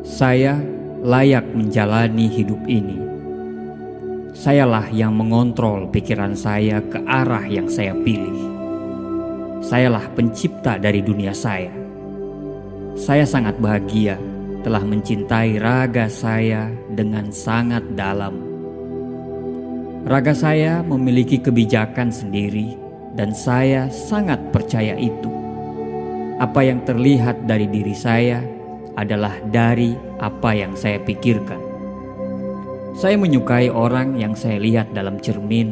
Saya layak menjalani hidup ini. Sayalah yang mengontrol pikiran saya ke arah yang saya pilih. Sayalah pencipta dari dunia saya. Saya sangat bahagia telah mencintai raga saya dengan sangat dalam. Raga saya memiliki kebijakan sendiri dan saya sangat percaya itu. Apa yang terlihat dari diri saya adalah dari apa yang saya pikirkan. Saya menyukai orang yang saya lihat dalam cermin.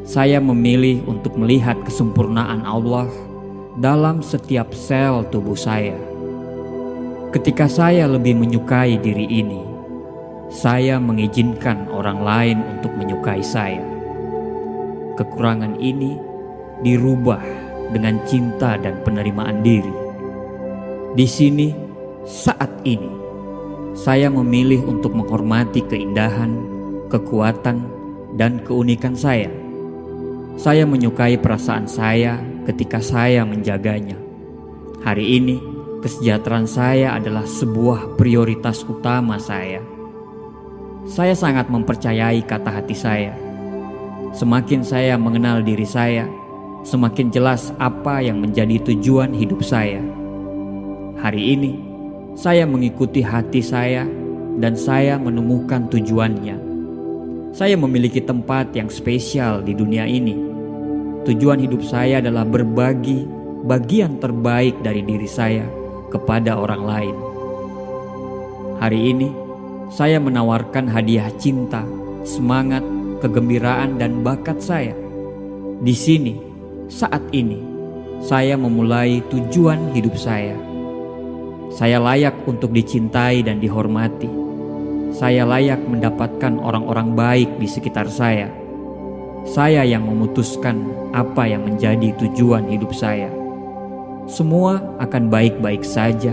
Saya memilih untuk melihat kesempurnaan Allah dalam setiap sel tubuh saya. Ketika saya lebih menyukai diri ini, saya mengizinkan orang lain untuk menyukai saya. Kekurangan ini dirubah dengan cinta dan penerimaan diri. Di sini, saat ini, saya memilih untuk menghormati keindahan, kekuatan, dan keunikan saya. Saya menyukai perasaan saya ketika saya menjaganya. Hari ini, kesejahteraan saya adalah sebuah prioritas utama saya. Saya sangat mempercayai kata hati saya. Semakin saya mengenal diri saya, semakin jelas apa yang menjadi tujuan hidup saya. Hari ini, saya mengikuti hati saya dan saya menemukan tujuannya. Saya memiliki tempat yang spesial di dunia ini. Tujuan hidup saya adalah berbagi bagian terbaik dari diri saya kepada orang lain. Hari ini, saya menawarkan hadiah cinta, semangat, kegembiraan, dan bakat saya. Di sini, saat ini, saya memulai tujuan hidup saya. Saya layak untuk dicintai dan dihormati. Saya layak mendapatkan orang-orang baik di sekitar saya. Saya yang memutuskan apa yang menjadi tujuan hidup saya. Semua akan baik-baik saja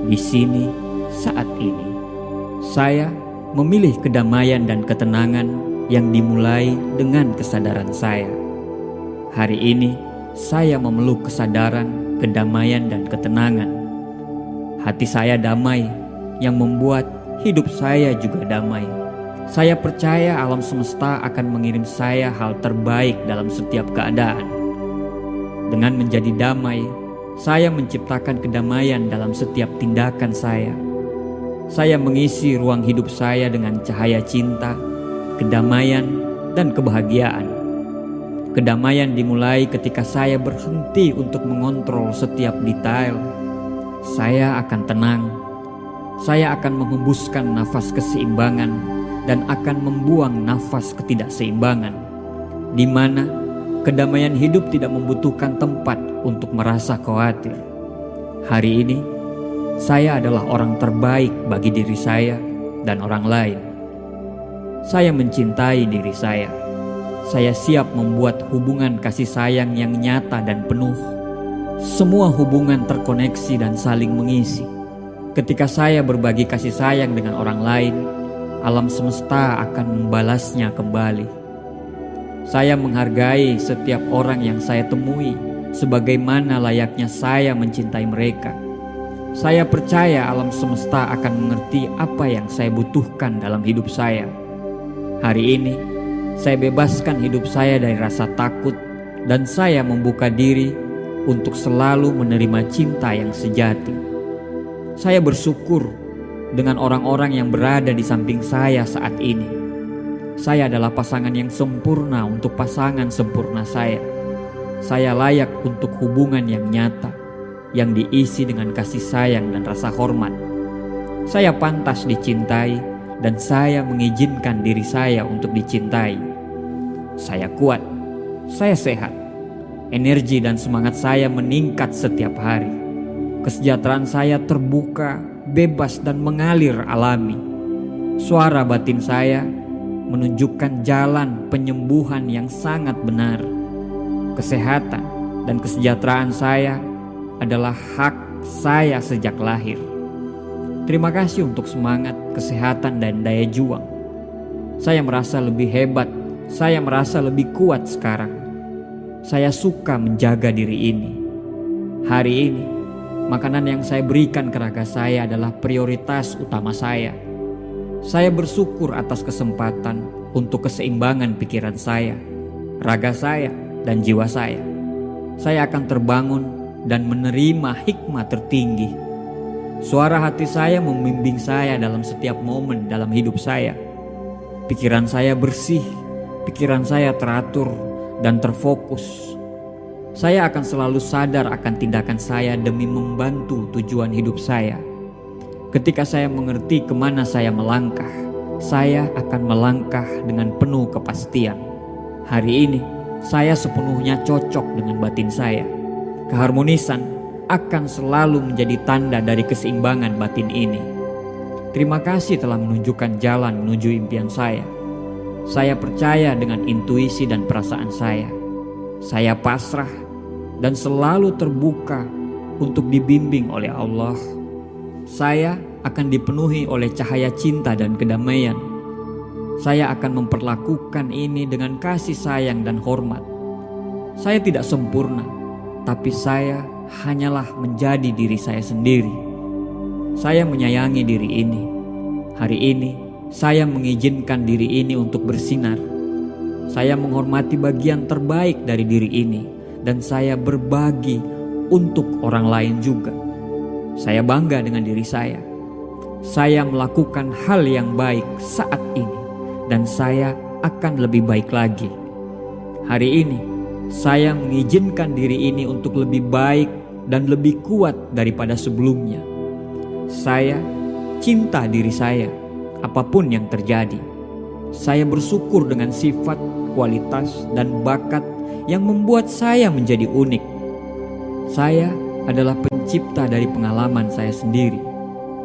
di sini saat ini. Saya memilih kedamaian dan ketenangan yang dimulai dengan kesadaran saya. Hari ini, saya memeluk kesadaran, kedamaian, dan ketenangan. Hati saya damai, yang membuat hidup saya juga damai. Saya percaya alam semesta akan mengirim saya hal terbaik dalam setiap keadaan. Dengan menjadi damai, saya menciptakan kedamaian dalam setiap tindakan saya. Saya mengisi ruang hidup saya dengan cahaya cinta, kedamaian, dan kebahagiaan. Kedamaian dimulai ketika saya berhenti untuk mengontrol setiap detail. Saya akan tenang. Saya akan menghembuskan nafas keseimbangan dan akan membuang nafas ketidakseimbangan, di mana kedamaian hidup tidak membutuhkan tempat untuk merasa khawatir. Hari ini, saya adalah orang terbaik bagi diri saya dan orang lain. Saya mencintai diri saya. Saya siap membuat hubungan kasih sayang yang nyata dan penuh. Semua hubungan terkoneksi dan saling mengisi. Ketika saya berbagi kasih sayang dengan orang lain, alam semesta akan membalasnya kembali. Saya menghargai setiap orang yang saya temui sebagaimana layaknya saya mencintai mereka. Saya percaya alam semesta akan mengerti apa yang saya butuhkan dalam hidup saya. Hari ini, saya bebaskan hidup saya dari rasa takut dan saya membuka diri untuk selalu menerima cinta yang sejati. Saya bersyukur dengan orang-orang yang berada di samping saya saat ini. Saya adalah pasangan yang sempurna untuk pasangan sempurna saya. Saya layak untuk hubungan yang nyata, yang diisi dengan kasih sayang dan rasa hormat. Saya pantas dicintai dan saya mengizinkan diri saya untuk dicintai. Saya kuat, saya sehat. Energi dan semangat saya meningkat setiap hari. Kesejahteraan saya terbuka, bebas, dan mengalir alami. Suara batin saya menunjukkan jalan penyembuhan yang sangat benar. Kesehatan dan kesejahteraan saya adalah hak saya sejak lahir. Terima kasih untuk semangat, kesehatan, dan daya juang. Saya merasa lebih hebat. Saya merasa lebih kuat sekarang. Saya suka menjaga diri ini. Hari ini, Makanan yang saya berikan ke raga saya adalah prioritas utama saya. Saya bersyukur atas kesempatan untuk keseimbangan pikiran saya, raga saya, dan jiwa saya. Saya akan terbangun dan menerima hikmah tertinggi. Suara hati saya membimbing saya dalam setiap momen dalam hidup saya. Pikiran saya bersih, pikiran saya teratur dan terfokus. Saya akan selalu sadar akan tindakan saya demi membantu tujuan hidup saya. Ketika saya mengerti kemana saya melangkah, saya akan melangkah dengan penuh kepastian. Hari ini, saya sepenuhnya cocok dengan batin saya. Keharmonisan akan selalu menjadi tanda dari keseimbangan batin ini. Terima kasih telah menunjukkan jalan menuju impian saya. Saya percaya dengan intuisi dan perasaan saya. Saya pasrah dan selalu terbuka untuk dibimbing oleh Allah. Saya akan dipenuhi oleh cahaya cinta dan kedamaian. Saya akan memperlakukan ini dengan kasih sayang dan hormat. Saya tidak sempurna, tapi saya hanyalah menjadi diri saya sendiri. Saya menyayangi diri ini. Hari ini, saya mengizinkan diri ini untuk bersinar. Saya menghormati bagian terbaik dari diri ini, dan saya berbagi untuk orang lain juga. Saya bangga dengan diri saya. Saya melakukan hal yang baik saat ini, dan saya akan lebih baik lagi. Hari ini, saya mengizinkan diri ini untuk lebih baik dan lebih kuat daripada sebelumnya. Saya cinta diri saya, apapun yang terjadi. Saya bersyukur dengan sifat, kualitas, dan bakat yang membuat saya menjadi unik. Saya adalah pencipta dari pengalaman saya sendiri.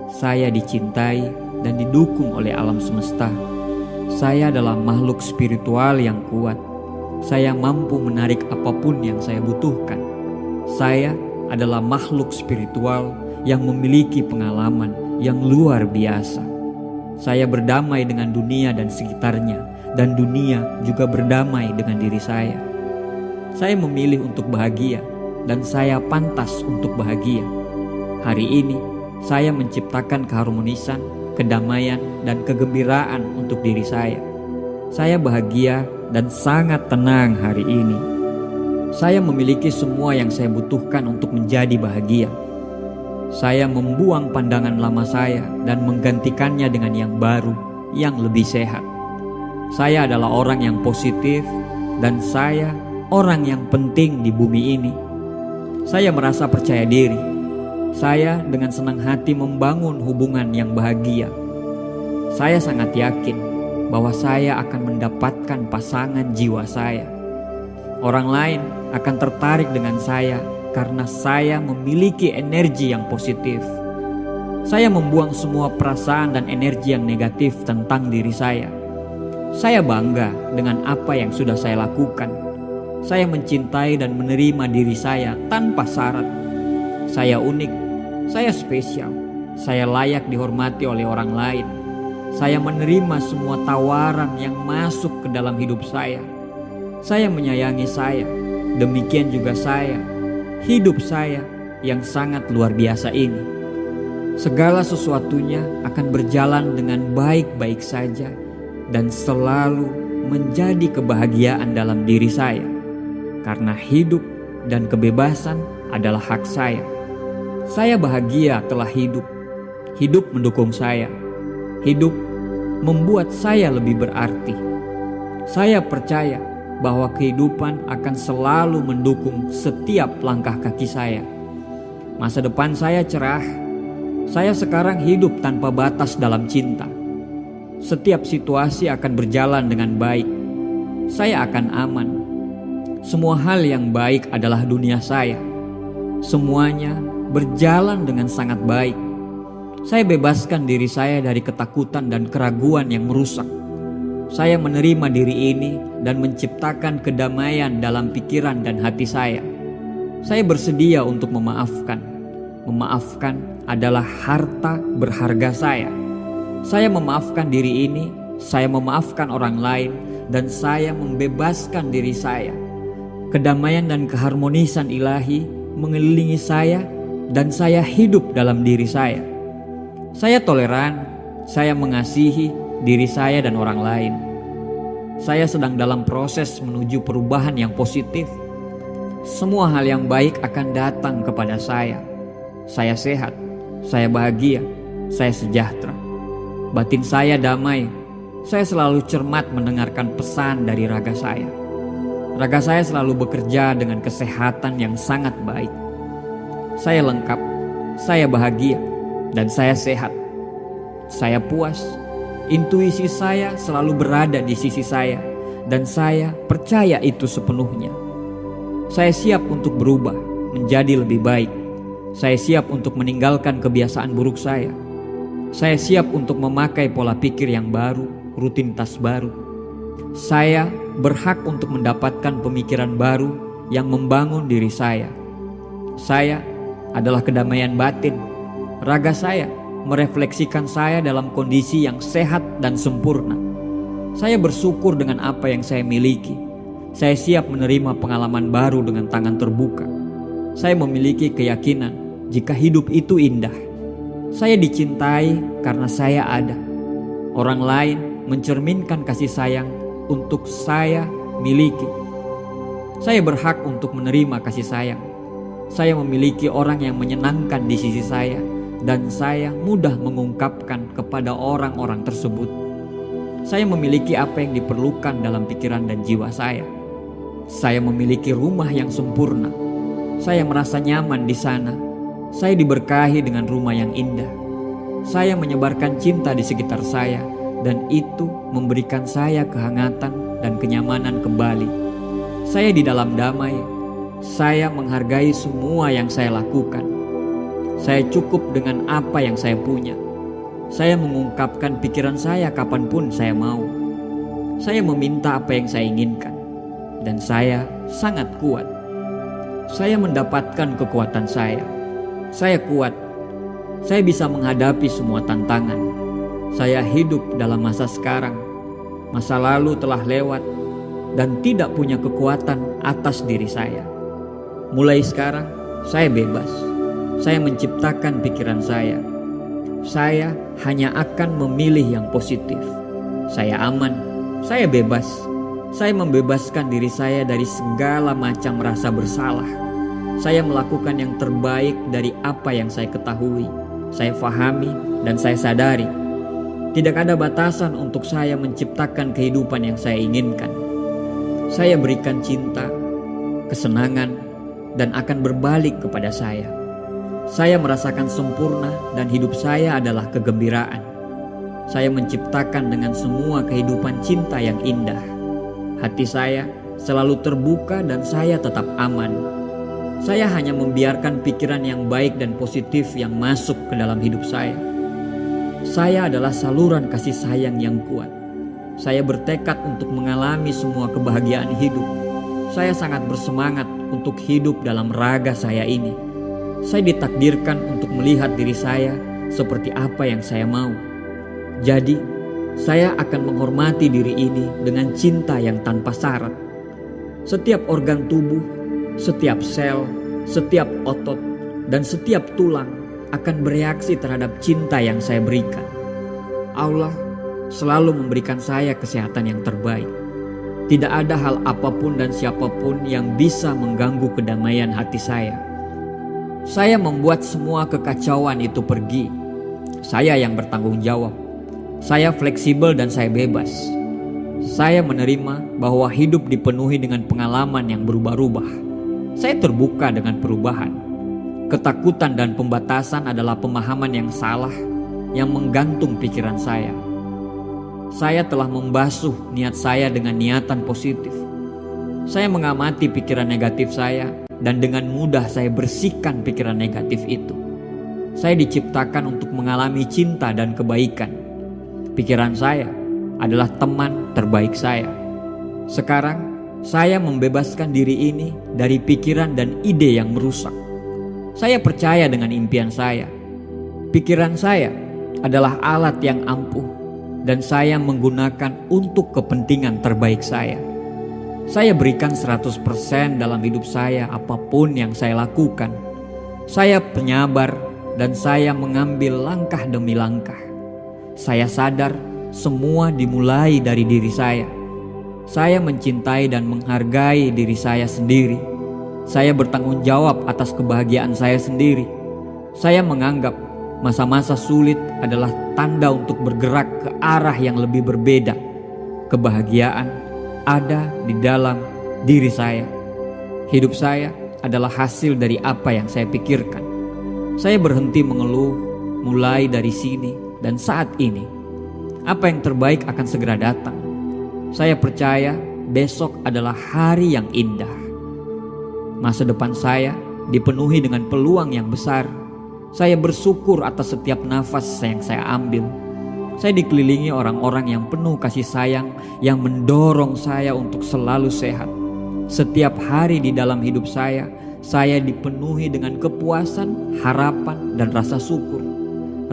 Saya dicintai dan didukung oleh alam semesta. Saya adalah makhluk spiritual yang kuat. Saya mampu menarik apapun yang saya butuhkan. Saya adalah makhluk spiritual yang memiliki pengalaman yang luar biasa. Saya berdamai dengan dunia dan sekitarnya, dan dunia juga berdamai dengan diri saya. Saya memilih untuk bahagia, dan saya pantas untuk bahagia. Hari ini, saya menciptakan keharmonisan, kedamaian, dan kegembiraan untuk diri saya. Saya bahagia dan sangat tenang hari ini. Saya memiliki semua yang saya butuhkan untuk menjadi bahagia. Saya membuang pandangan lama saya dan menggantikannya dengan yang baru, yang lebih sehat. Saya adalah orang yang positif, dan saya orang yang penting di bumi ini. Saya merasa percaya diri. Saya dengan senang hati membangun hubungan yang bahagia. Saya sangat yakin bahwa saya akan mendapatkan pasangan jiwa saya. Orang lain akan tertarik dengan saya karena saya memiliki energi yang positif. Saya membuang semua perasaan dan energi yang negatif tentang diri saya. Saya bangga dengan apa yang sudah saya lakukan. Saya mencintai dan menerima diri saya tanpa syarat. Saya unik, saya spesial, saya layak dihormati oleh orang lain. Saya menerima semua tawaran yang masuk ke dalam hidup saya. Saya menyayangi saya, demikian juga saya, hidup saya yang sangat luar biasa ini. Segala sesuatunya akan berjalan dengan baik-baik saja dan selalu menjadi kebahagiaan dalam diri saya. Karena hidup dan kebebasan adalah hak saya. Saya bahagia telah hidup. Hidup mendukung saya. Hidup membuat saya lebih berarti. Saya percaya bahwa kehidupan akan selalu mendukung setiap langkah kaki saya. Masa depan saya cerah. Saya sekarang hidup tanpa batas dalam cinta. Setiap situasi akan berjalan dengan baik. Saya akan aman. Semua hal yang baik adalah dunia saya. Semuanya berjalan dengan sangat baik. Saya bebaskan diri saya dari ketakutan dan keraguan yang merusak. Saya menerima diri ini dan menciptakan kedamaian dalam pikiran dan hati saya. Saya bersedia untuk memaafkan. Memaafkan adalah harta berharga saya. Saya memaafkan diri ini, saya memaafkan orang lain, dan saya membebaskan diri saya. Kedamaian dan keharmonisan ilahi mengelilingi saya dan saya hidup dalam diri saya. Saya toleran, saya mengasihi diri saya dan orang lain. Saya sedang dalam proses menuju perubahan yang positif. Semua hal yang baik akan datang kepada saya. Saya sehat, saya bahagia, saya sejahtera. Batin saya damai. Saya selalu cermat mendengarkan pesan dari raga saya. Raga saya selalu bekerja dengan kesehatan yang sangat baik. Saya lengkap, saya bahagia, dan saya sehat. Saya puas. Intuisi saya selalu berada di sisi saya, dan saya percaya itu sepenuhnya. Saya siap untuk berubah menjadi lebih baik. Saya siap untuk meninggalkan kebiasaan buruk saya. Saya siap untuk memakai pola pikir yang baru, rutinitas baru. Saya berhak untuk mendapatkan pemikiran baru yang membangun diri saya. Saya adalah kedamaian batin. Raga saya merefleksikan saya dalam kondisi yang sehat dan sempurna. Saya bersyukur dengan apa yang saya miliki. Saya siap menerima pengalaman baru dengan tangan terbuka. Saya memiliki keyakinan jika hidup itu indah. Saya dicintai karena saya ada. Orang lain mencerminkan kasih sayang untuk saya miliki. Saya berhak untuk menerima kasih sayang. Saya memiliki orang yang menyenangkan di sisi saya, dan saya mudah mengungkapkan kepada orang-orang tersebut. Saya memiliki apa yang diperlukan dalam pikiran dan jiwa saya. Saya memiliki rumah yang sempurna. Saya merasa nyaman di sana. Saya diberkahi dengan rumah yang indah. Saya menyebarkan cinta di sekitar saya, dan itu memberikan saya kehangatan dan kenyamanan kembali. Saya di dalam damai. Saya menghargai semua yang saya lakukan. Saya cukup dengan apa yang saya punya. Saya mengungkapkan pikiran saya kapanpun saya mau. Saya meminta apa yang saya inginkan. Dan saya sangat kuat. Saya mendapatkan kekuatan saya. Saya kuat. Saya bisa menghadapi semua tantangan. Saya hidup dalam masa sekarang. Masa lalu telah lewat dan tidak punya kekuatan atas diri saya. Mulai sekarang, saya bebas. Saya menciptakan pikiran saya. Saya hanya akan memilih yang positif. Saya aman. Saya bebas. Saya membebaskan diri saya dari segala macam rasa bersalah. Saya melakukan yang terbaik dari apa yang saya ketahui, saya fahami, dan saya sadari. Tidak ada batasan untuk saya menciptakan kehidupan yang saya inginkan. Saya berikan cinta, kesenangan, dan akan berbalik kepada saya. Saya merasakan sempurna dan hidup saya adalah kegembiraan. Saya menciptakan dengan semua kehidupan cinta yang indah. Hati saya selalu terbuka dan saya tetap aman. Saya hanya membiarkan pikiran yang baik dan positif yang masuk ke dalam hidup saya. Saya adalah saluran kasih sayang yang kuat. Saya bertekad untuk mengalami semua kebahagiaan hidup. Saya sangat bersemangat untuk hidup dalam raga saya ini. Saya ditakdirkan untuk melihat diri saya seperti apa yang saya mau. Jadi, saya akan menghormati diri ini dengan cinta yang tanpa syarat. Setiap organ tubuh, setiap sel, setiap otot, dan setiap tulang akan bereaksi terhadap cinta yang saya berikan. Allah selalu memberikan saya kesehatan yang terbaik. Tidak ada hal apapun dan siapapun yang bisa mengganggu kedamaian hati saya. Saya membuat semua kekacauan itu pergi. Saya yang bertanggung jawab. Saya fleksibel dan saya bebas. Saya menerima bahwa hidup dipenuhi dengan pengalaman yang berubah-ubah. Saya terbuka dengan perubahan. Ketakutan dan pembatasan adalah pemahaman yang salah yang menggantung pikiran saya. Saya telah membasuh niat saya dengan niatan positif. Saya mengamati pikiran negatif saya dan dengan mudah saya bersihkan pikiran negatif itu. Saya diciptakan untuk mengalami cinta dan kebaikan. Pikiran saya adalah teman terbaik saya. Sekarang saya membebaskan diri ini dari pikiran dan ide yang merusak. Saya percaya dengan impian saya. Pikiran saya adalah alat yang ampuh dan saya menggunakan untuk kepentingan terbaik saya. Saya berikan 100% dalam hidup saya apapun yang saya lakukan. Saya penyabar dan saya mengambil langkah demi langkah. Saya sadar semua dimulai dari diri saya. Saya mencintai dan menghargai diri saya sendiri. Saya bertanggung jawab atas kebahagiaan saya sendiri. Saya menganggap masa-masa sulit adalah tanda untuk bergerak ke arah yang lebih berbeda. Kebahagiaan ada di dalam diri saya. Hidup saya adalah hasil dari apa yang saya pikirkan. Saya berhenti mengeluh mulai dari sini dan saat ini. Apa yang terbaik akan segera datang. Saya percaya besok adalah hari yang indah. Masa depan saya dipenuhi dengan peluang yang besar. Saya bersyukur atas setiap nafas yang saya ambil. Saya dikelilingi orang-orang yang penuh kasih sayang yang mendorong saya untuk selalu sehat. Setiap hari di dalam hidup saya dipenuhi dengan kepuasan, harapan, dan rasa syukur.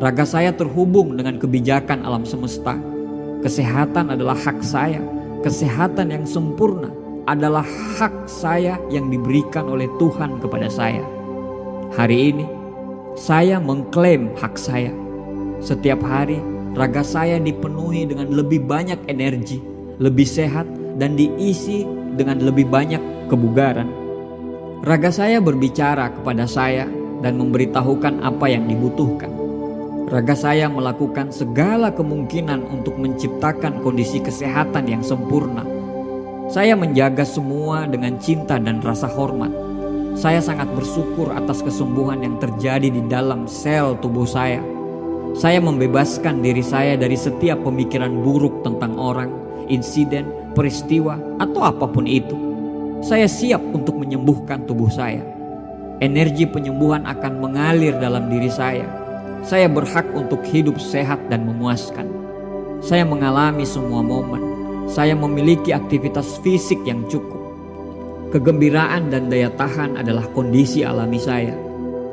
Raga saya terhubung dengan kebijakan alam semesta. Kesehatan adalah hak saya. Kesehatan yang sempurna adalah hak saya yang diberikan oleh Tuhan kepada saya. Hari ini saya mengklaim hak saya. Setiap hari raga saya dipenuhi dengan lebih banyak energi, lebih sehat, dan diisi dengan lebih banyak kebugaran. Raga saya berbicara kepada saya dan memberitahukan apa yang dibutuhkan. Raga saya melakukan segala kemungkinan untuk menciptakan kondisi kesehatan yang sempurna. Saya menjaga semua dengan cinta dan rasa hormat. Saya sangat bersyukur atas kesembuhan yang terjadi di dalam sel tubuh saya. Saya membebaskan diri saya dari setiap pemikiran buruk tentang orang, insiden, peristiwa, atau apapun itu. Saya siap untuk menyembuhkan tubuh saya. Energi penyembuhan akan mengalir dalam diri saya. Saya berhak untuk hidup sehat dan memuaskan. Saya mengalami semua momen. Saya memiliki aktivitas fisik yang cukup. Kegembiraan dan daya tahan adalah kondisi alami saya.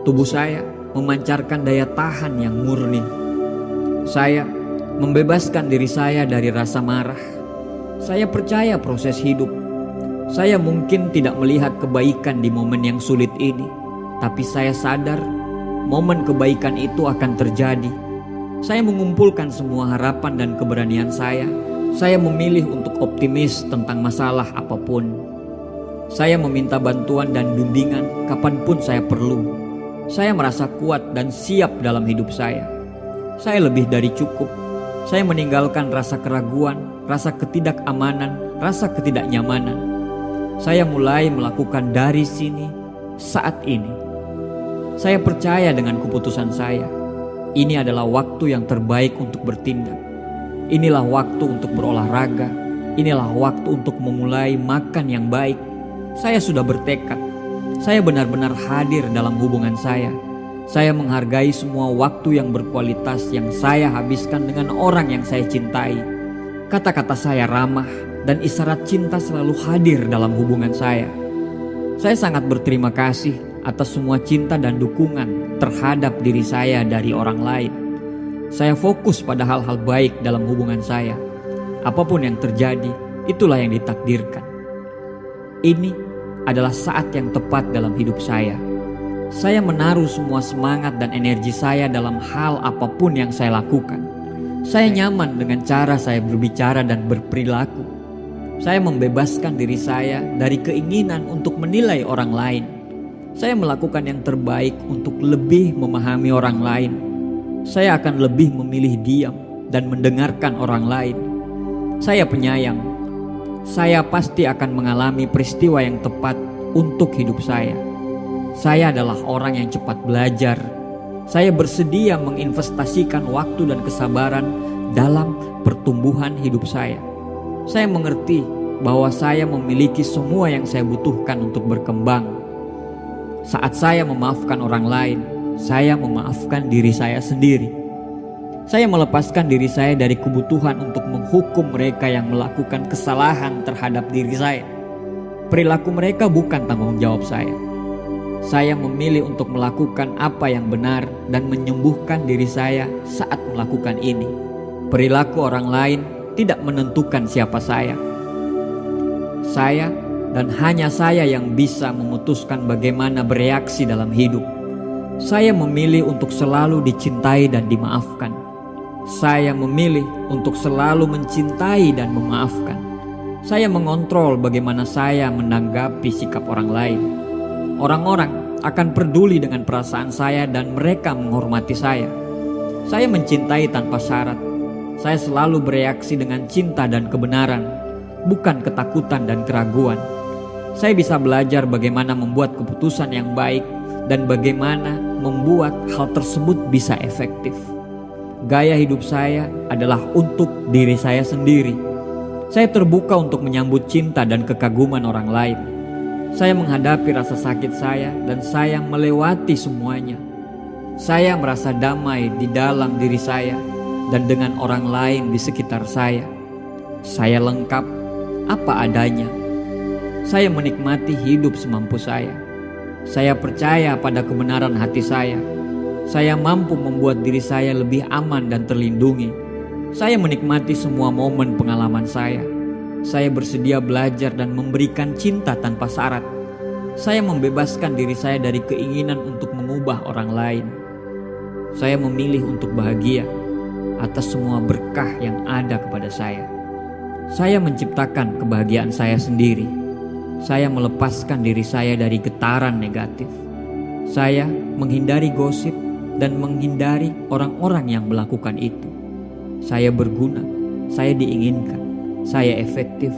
Tubuh saya memancarkan daya tahan yang murni. Saya membebaskan diri saya dari rasa marah. Saya percaya proses hidup. Saya mungkin tidak melihat kebaikan di momen yang sulit ini, tapi saya sadar momen kebaikan itu akan terjadi. Saya mengumpulkan semua harapan dan keberanian saya. Saya memilih untuk optimis tentang masalah apapun. Saya meminta bantuan dan bimbingan kapanpun saya perlu. Saya merasa kuat dan siap dalam hidup saya. Saya lebih dari cukup. Saya meninggalkan rasa keraguan, rasa ketidakamanan, rasa ketidaknyamanan. Saya mulai melakukan dari sini, saat ini. Saya percaya dengan keputusan saya. Ini adalah waktu yang terbaik untuk bertindak. Inilah waktu untuk berolahraga. Inilah waktu untuk memulai makan yang baik. Saya sudah bertekad. Saya benar-benar hadir dalam hubungan saya. Saya menghargai semua waktu yang berkualitas yang saya habiskan dengan orang yang saya cintai. Kata-kata saya ramah dan isyarat cinta selalu hadir dalam hubungan saya. Saya sangat berterima kasih atas semua cinta dan dukungan terhadap diri saya dari orang lain. Saya fokus pada hal-hal baik dalam hubungan saya. Apapun yang terjadi, itulah yang ditakdirkan. Ini adalah saat yang tepat dalam hidup saya. Saya menaruh semua semangat dan energi saya dalam hal apapun yang saya lakukan. Saya nyaman dengan cara saya berbicara dan berperilaku. Saya membebaskan diri saya dari keinginan untuk menilai orang lain. Saya melakukan yang terbaik untuk lebih memahami orang lain. Saya akan lebih memilih diam dan mendengarkan orang lain. Saya penyayang. Saya pasti akan mengalami peristiwa yang tepat untuk hidup saya. Saya adalah orang yang cepat belajar. Saya bersedia menginvestasikan waktu dan kesabaran dalam pertumbuhan hidup saya. Saya mengerti bahwa saya memiliki semua yang saya butuhkan untuk berkembang. Saat saya memaafkan orang lain, saya memaafkan diri saya sendiri. Saya melepaskan diri saya dari kebutuhan untuk menghukum mereka yang melakukan kesalahan terhadap diri saya. Perilaku mereka bukan tanggung jawab saya. Saya memilih untuk melakukan apa yang benar dan menyembuhkan diri saya saat melakukan ini. Perilaku orang lain tidak menentukan siapa saya. Saya dan hanya saya yang bisa memutuskan bagaimana bereaksi dalam hidup. Saya memilih untuk selalu dicintai dan dimaafkan. Saya memilih untuk selalu mencintai dan memaafkan. Saya mengontrol bagaimana saya menanggapi sikap orang lain. Orang-orang akan peduli dengan perasaan saya dan mereka menghormati saya. Saya mencintai tanpa syarat. Saya selalu bereaksi dengan cinta dan kebenaran, bukan ketakutan dan keraguan. Saya bisa belajar bagaimana membuat keputusan yang baik dan bagaimana membuat hal tersebut bisa efektif. Gaya hidup saya adalah untuk diri saya sendiri. Saya terbuka untuk menyambut cinta dan kekaguman orang lain. Saya menghadapi rasa sakit saya dan saya melewati semuanya. Saya merasa damai di dalam diri saya dan dengan orang lain di sekitar saya. Saya lengkap apa adanya. Saya menikmati hidup semampu saya. Saya percaya pada kebenaran hati saya. Saya mampu membuat diri saya lebih aman dan terlindungi. Saya menikmati semua momen pengalaman saya. Saya bersedia belajar dan memberikan cinta tanpa syarat. Saya membebaskan diri saya dari keinginan untuk mengubah orang lain. Saya memilih untuk bahagia atas semua berkah yang ada kepada saya. Saya menciptakan kebahagiaan saya sendiri. Saya melepaskan diri saya dari getaran negatif. Saya menghindari gosip dan menghindari orang-orang yang melakukan itu. Saya berguna, saya diinginkan, saya efektif,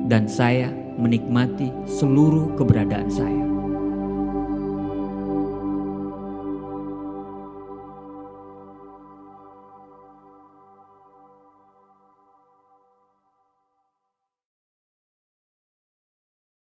dan saya menikmati seluruh keberadaan saya.